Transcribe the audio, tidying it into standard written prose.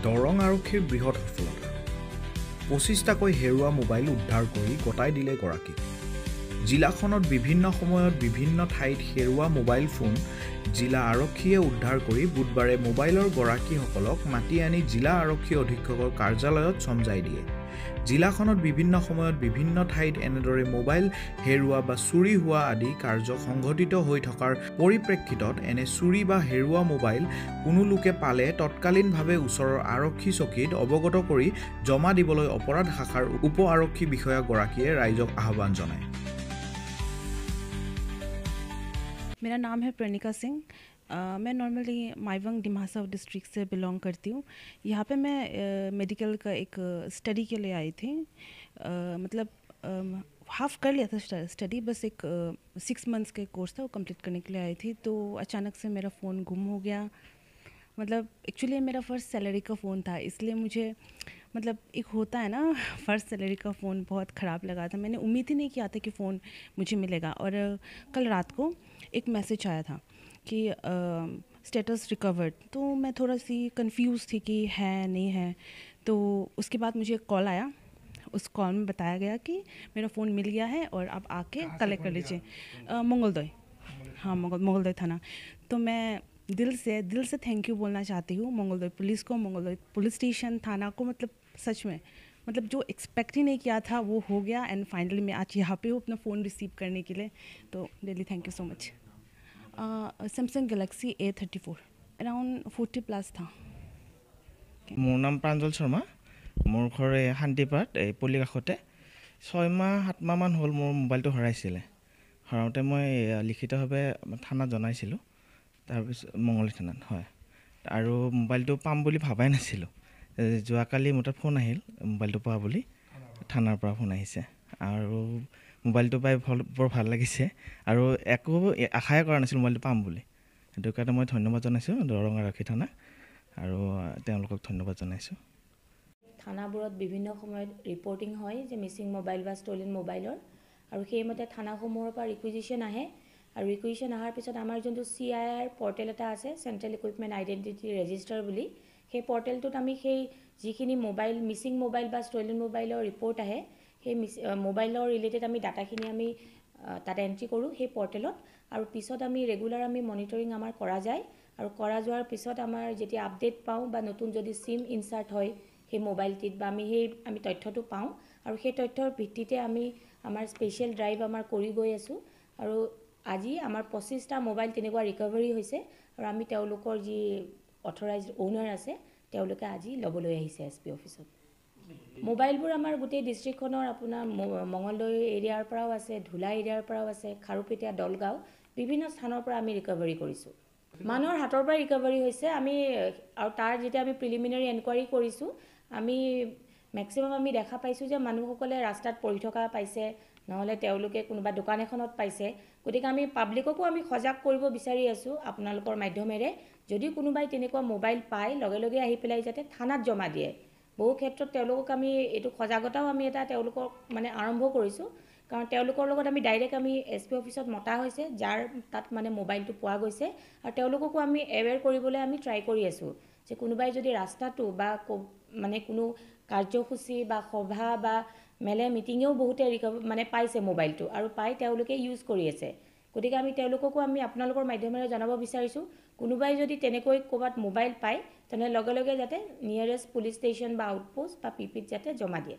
দৰং আৰক্ষীৰ বৃহৎ সফলতা ২৫টাকৈ হেৰুৱা মোবাইল উদ্ধাৰ কৰি গতাই দিলে গৰাকীক জিলাখনত বিভিন্ন সময়ত বিভিন্ন ঠাইত হেৰুৱা মোবাইল ফোন জিলা আৰক্ষীয়ে উদ্ধাৰ কৰি বুধবাৰে মোবাইলৰ গৰাকীসকলক মাতি আনি জিলা আৰক্ষী অধীক্ষকৰ কাৰ্যালয়ত চমজাই দিয়ে জিলাখনত বিভিন্ন সময়ত বিভিন্ন ঠাইত এনেদৰে মোবাইল হেৰুৱা বা চুৰি হোৱা আদি কাৰ্য সংঘটিত হৈ থকাৰ পৰিপ্ৰেক্ষিতত এনে চুৰি বা হেৰুৱা মোবাইল কোনো লোকে পালে তৎকালীনভাৱে ওচৰৰ আৰক্ষী চকীত অৱগত কৰি জমা দিবলৈ অপৰাধ শাখাৰ উপ আৰক্ষী বিষয়াগৰাকীয়ে ৰাইজক আহ্বান জনায়। मेरा नाम है प्रणिका सिंह। मैं नॉर्मली माइवंग डिमासा डिस्ट्रिक्ट से बिलोंग करती हूँ। यहाँ पे मैं मेडिकल का एक स्टडी के लिए आई थी। मतलब हाफ कर लिया था स्टडी, बस एक 6 मंथ्स के कोर्स था, वो कंप्लीट करने के लिए आई थी। तो अचानक से मेरा फ़ोन गुम हो गया। मतलब एक्चुअली मेरा फर्स्ट सैलरी का फ़ोन था, इसलिए मुझे मतलब एक होता है ना, फर्स्ट सैलरी का फ़ोन बहुत ख़राब लगा था। मैंने उम्मीद ही नहीं किया था कि फ़ोन मुझे मिलेगा। और कल रात को एक मैसेज आया था कि स्टेटस रिकवर्ड। तो मैं थोड़ा सी कंफ्यूज थी कि है नहीं है। तो उसके बाद मुझे एक कॉल आया। उस कॉल में बताया गया कि मेरा फ़ोन मिल गया है और आप आके कलेक्ट कर लीजिए। मंगलदोई, हाँ मंगलदोई थाना। तो मैं दिल से थैंक यू बोलना चाहती हूँ मंगलदोई पुलिस को, मंगलदोई पुलिस स्टेशन थाना को। मतलब सच में, मतलब जो एक्सपेक्ट ही नहीं किया था वो हो गया। एंड फाइनली मैं आज यहाँ पे हूँ अपना फ़ोन रिसीव करने के लिए। तो really thank you so much. Samsung Galaxy A34 around 40+ था। মোৰ নাম প্ৰাঞ্জল শৰ্মা। মোৰ ঘৰ শান্তিপাত এই পল্লী কাষতে। 6 মাহ 7 মাহমান হ'ল মোৰ মোবাইলটো হেৰাইছিলে। হেৰাওঁতে মই লিখিতভাৱে থানাত জনাইছিলোঁ। তাৰপিছত মঙলদৈ থানাত, হয়। আৰু মোবাইলটো পাম বুলি ভাবাই নাছিলোঁ। যোৱাকালি মোৰ তাত ফোন আহিল মোবাইলটো পোৱা বুলি, থানাৰ পৰা ফোন আহিছে। আৰু মোবাইলটো পাই বৰ ভাল লাগিছে আৰু একো আশাই কৰা নাছিলোঁ মোবাইলটো পাম বুলি। সেইটো কাৰণে মই ধন্যবাদ জনাইছোঁ দৰং আৰক্ষী থানাক আৰু তেওঁলোকক ধন্যবাদ জনাইছোঁ। থানাবোৰত বিভিন্ন সময়ত ৰিপৰ্টিং হয় যে মিছিং মোবাইল বা ষ্টলেন মোবাইলৰ, আৰু সেইমতে থানাসমূহৰ পৰা ৰিকুইজিশ্যন আহে। আৰু ৰিকুইজিশ্যন অহাৰ পিছত আমাৰ যোনটো CIR পৰ্টেল এটা আছে, চেণ্ট্ৰেল ইকুইপমেণ্ট আইডেণ্টিটি ৰেজিষ্টাৰ বুলি, সেই পৰ্টেলটোত আমি সেই যিখিনি মোবাইল মিছিং মোবাইল বা ষ্টলেন মোবাইলৰ ৰিপৰ্ট আহে, সেই মোবাইলৰ ৰিলেটেড আমি ডাটাখিনি আমি তাত এণ্ট্ৰি কৰোঁ সেই পৰ্টেলত। আৰু পিছত আমি ৰেগুলাৰ আমি মনিটৰিং আমাৰ কৰা যায়। আৰু কৰা যোৱাৰ পিছত আমাৰ যেতিয়া আপডেট পাওঁ বা নতুন যদি চিম ইনচাৰ্ট হয় সেই মোবাইলটিত, বা আমি তথ্যটো পাওঁ, আৰু সেই তথ্যৰ ভিত্তিতে আমি আমাৰ স্পেচিয়েল ড্ৰাইভ আমাৰ কৰি গৈ আছোঁ। আৰু আজি আমাৰ 25টা মোবাইল তেনেকুৱা ৰিকভাৰী হৈছে। আৰু আমি তেওঁলোকৰ যি অথৰাইজড অ'নাৰ আছে তেওঁলোকে আজি ল'বলৈ আহিছে SP অফিচত। মোবাইলবোৰ আমাৰ গোটেই ডিষ্ট্ৰিক্টখনৰ আপোনাৰ মঙলদৈ এৰিয়াৰ পৰাও আছে, ধুলা এৰিয়াৰ পৰাও আছে, খাৰুপেটীয়া, দলগাঁও বিভিন্ন স্থানৰ পৰা আমি ৰিকভাৰী কৰিছোঁ। মানুহৰ হাতৰ পৰা ৰিকভাৰী হৈছে। আমি আৰু তাৰ যেতিয়া আমি প্ৰিলিমিনাৰী এনকুৱাৰী কৰিছোঁ, আমি মেক্সিমাম আমি দেখা পাইছোঁ যে মানুহসকলে ৰাস্তাত পৰি থকা পাইছে, নহ'লে তেওঁলোকে কোনোবা দোকান এখনত পাইছে। গতিকে আমি পাব্লিককো আমি সজাগ কৰিব বিচাৰি আছোঁ আপোনালোকৰ মাধ্যমেৰে। যদি কোনোবাই তেনেকুৱা মোবাইল পায় লগে লগে আহি পেলাই যাতে থানাত জমা দিয়ে। বহু ক্ষেত্ৰত তেওঁলোকক আমি এইটো সজাগতাও আমি এটা তেওঁলোকক মানে আৰম্ভ কৰিছোঁ, কাৰণ তেওঁলোকৰ লগত আমি ডাইৰেক্ট আমি SP অফিচত মতা হৈছে যাৰ তাত মানে মোবাইলটো পোৱা গৈছে। আৰু তেওঁলোককো আমি এৱেৰ কৰিবলৈ আমি ট্ৰাই কৰি আছোঁ যে কোনোবাই যদি ৰাস্তাটো বা মানে কোনো কাৰ্যসূচী বা সভা বা মেলে মিটিঙেও বহুতে মানে পাইছে মোবাইলটো, আৰু পাই তেওঁলোকে ইউজ কৰি আছে। গতিকে আমি তেওঁলোককো আমি আপোনালোকৰ মাধ্যমেৰে জনাব বিচাৰিছোঁ, কোনোবাই যদি তেনেকৈ ক'ৰবাত মোবাইল পায় তেনেহ'লে লগে লগে যাতে নিয়েৰেষ্ট পুলিচ ষ্টেচন বা আউটপোষ্ট বা PPত যাতে জমা দিয়ে।